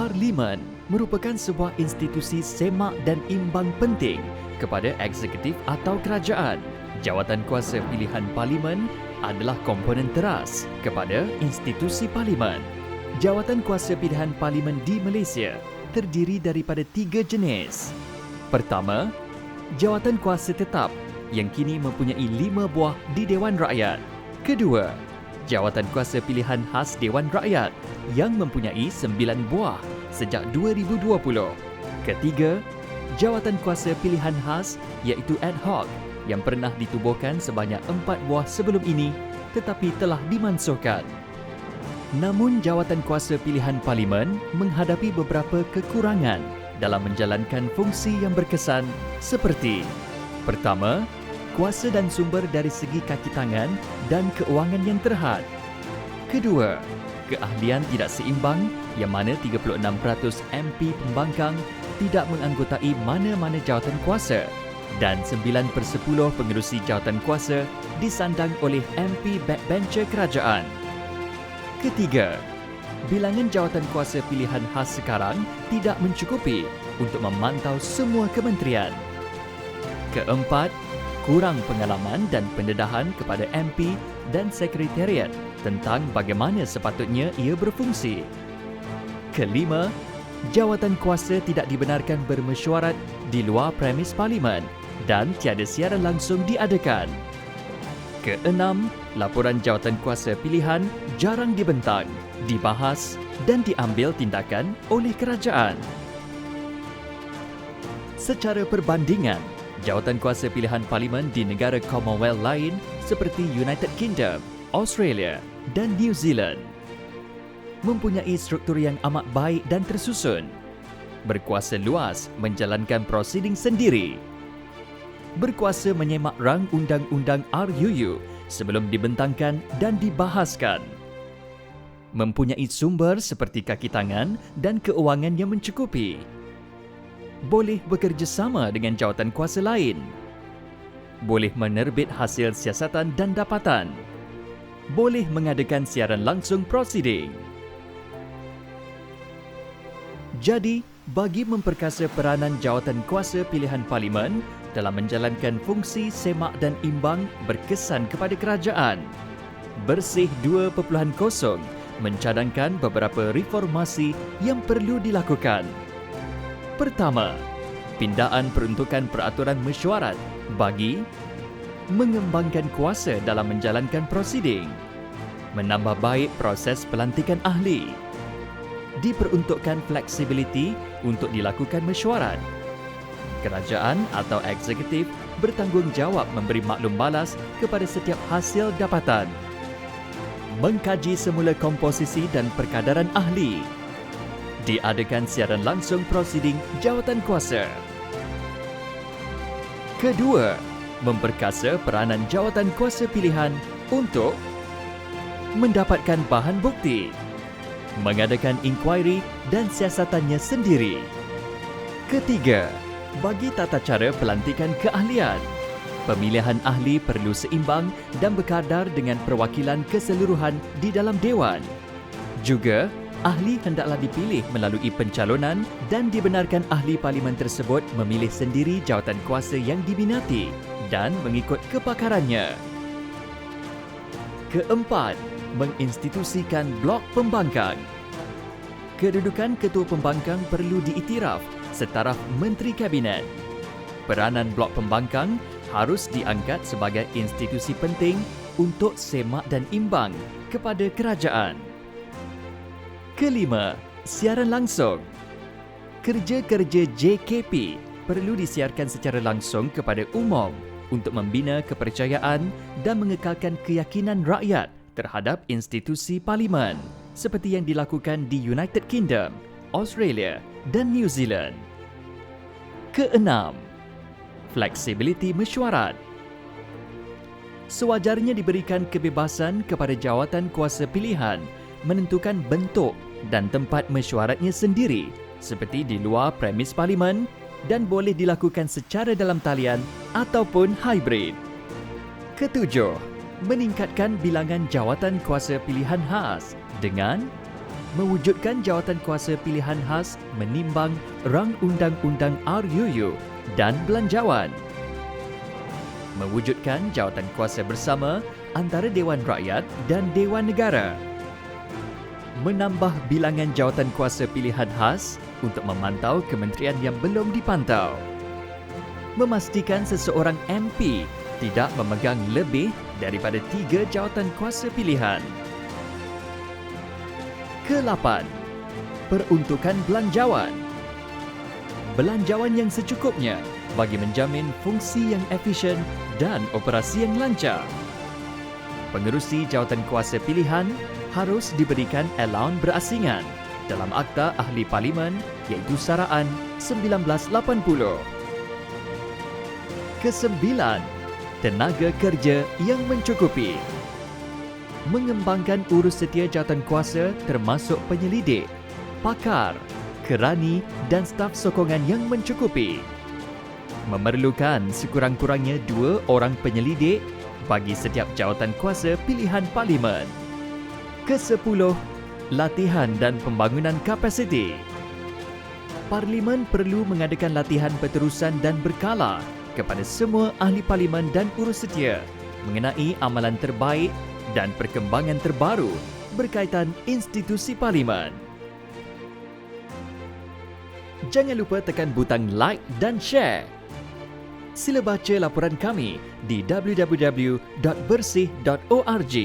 Parlimen merupakan sebuah institusi semak dan imbang penting kepada eksekutif atau kerajaan. Jawatan kuasa pilihan Parlimen adalah komponen teras kepada institusi Parlimen. Jawatan kuasa pilihan Parlimen di Malaysia terdiri daripada 3 jenis. Pertama, jawatan kuasa tetap yang kini mempunyai 5 buah di Dewan Rakyat. Kedua, jawatan kuasa pilihan khas Dewan Rakyat yang mempunyai 9 buah sejak 2020. Ketiga, jawatan kuasa pilihan khas iaitu ad hoc yang pernah ditubuhkan sebanyak 4 buah sebelum ini tetapi telah dimansuhkan. Namun jawatan kuasa pilihan Parlimen menghadapi beberapa kekurangan dalam menjalankan fungsi yang berkesan seperti: pertama, kuasa dan sumber dari segi kaki tangan dan keuangan yang terhad. Kedua, keahlian tidak seimbang yang mana 36% MP pembangkang tidak menganggotai mana-mana jawatan kuasa dan 9/10 pengerusi jawatan kuasa disandang oleh MP backbencher kerajaan. Ketiga, bilangan jawatan kuasa pilihan khas sekarang tidak mencukupi untuk memantau semua kementerian. Keempat, kurang pengalaman dan pendedahan kepada MP dan sekretariat tentang bagaimana sepatutnya ia berfungsi. Kelima, jawatan kuasa tidak dibenarkan bermesyuarat di luar premis Parlimen dan tiada siaran langsung diadakan. Keenam, laporan jawatan kuasa pilihan jarang dibentang, dibahas dan diambil tindakan oleh kerajaan. Secara perbandingan, jawatan kuasa pilihan Parlimen di negara Commonwealth lain seperti United Kingdom, Australia dan New Zealand mempunyai struktur yang amat baik dan tersusun, berkuasa luas menjalankan prosiding sendiri, berkuasa menyemak rang undang-undang RUU sebelum dibentangkan dan dibahaskan, mempunyai sumber seperti kaki tangan dan keuangan yang mencukupi, boleh bekerjasama dengan jawatan kuasa lain, boleh menerbit hasil siasatan dan dapatan, boleh mengadakan siaran langsung prosiding. Jadi, bagi memperkasa peranan jawatan kuasa pilihan Parlimen dalam menjalankan fungsi semak dan imbang berkesan kepada kerajaan, Bersih 2.0 mencadangkan beberapa reformasi yang perlu dilakukan. Pertama, pindaan peruntukan peraturan mesyuarat bagi mengembangkan kuasa dalam menjalankan prosiding, menambah baik proses pelantikan ahli, diperuntukkan fleksibiliti untuk dilakukan mesyuarat. Kerajaan atau eksekutif bertanggungjawab memberi maklum balas kepada setiap hasil dapatan. Mengkaji semula komposisi dan perkadaran ahli. Diadakan siaran langsung prosiding jawatan kuasa. Kedua, memperkasa peranan jawatan kuasa pilihan untuk mendapatkan bahan bukti, mengadakan inkuari dan siasatannya sendiri. Ketiga, bagi tata cara pelantikan keahlian, pemilihan ahli perlu seimbang dan berkadar dengan perwakilan keseluruhan di dalam Dewan. Juga, ahli hendaklah dipilih melalui pencalonan dan dibenarkan ahli Parlimen tersebut memilih sendiri jawatan kuasa yang diminati dan mengikut kepakarannya. Keempat, menginstitusikan blok pembangkang. Kedudukan Ketua Pembangkang perlu diiktiraf setaraf Menteri Kabinet. Peranan blok pembangkang harus diangkat sebagai institusi penting untuk semak dan imbang kepada kerajaan. Kelima, siaran langsung. Kerja-kerja JKP perlu disiarkan secara langsung kepada umum untuk membina kepercayaan dan mengekalkan keyakinan rakyat terhadap institusi Parlimen seperti yang dilakukan di United Kingdom, Australia dan New Zealand. Keenam, fleksibiliti mesyuarat. Sewajarnya diberikan kebebasan kepada jawatan kuasa pilihan menentukan bentuk dan tempat mesyuaratnya sendiri seperti di luar premis Parlimen dan boleh dilakukan secara dalam talian ataupun hybrid. Ketujuh, meningkatkan bilangan jawatan kuasa pilihan khas dengan mewujudkan jawatan kuasa pilihan khas menimbang rang undang-undang RUU dan belanjawan, mewujudkan jawatan kuasa bersama antara Dewan Rakyat dan Dewan Negara, menambah bilangan jawatan kuasa pilihan khas untuk memantau kementerian yang belum dipantau, memastikan seseorang MP tidak memegang lebih daripada 3 jawatan kuasa pilihan. Ke-8. Peruntukan belanjawan. Belanjawan yang secukupnya bagi menjamin fungsi yang efisien dan operasi yang lancar. Pengerusi jawatan kuasa pilihan harus diberikan allowance berasingan dalam Akta Ahli Parlimen iaitu Saraan 1980. Ke-9. Tenaga kerja yang mencukupi. Mengembangkan urus setia jawatan kuasa termasuk penyelidik, pakar, kerani dan staf sokongan yang mencukupi. Memerlukan sekurang-kurangnya 2 orang penyelidik bagi setiap jawatan kuasa pilihan parlimen. Ke-10. Latihan dan pembangunan kapasiti. Parlimen perlu mengadakan latihan berterusan dan berkala kepada semua ahli parlimen dan urus setia mengenai amalan terbaik dan perkembangan terbaru berkaitan institusi parlimen. Jangan lupa tekan butang like dan share. Sila baca laporan kami di www.bersih.org.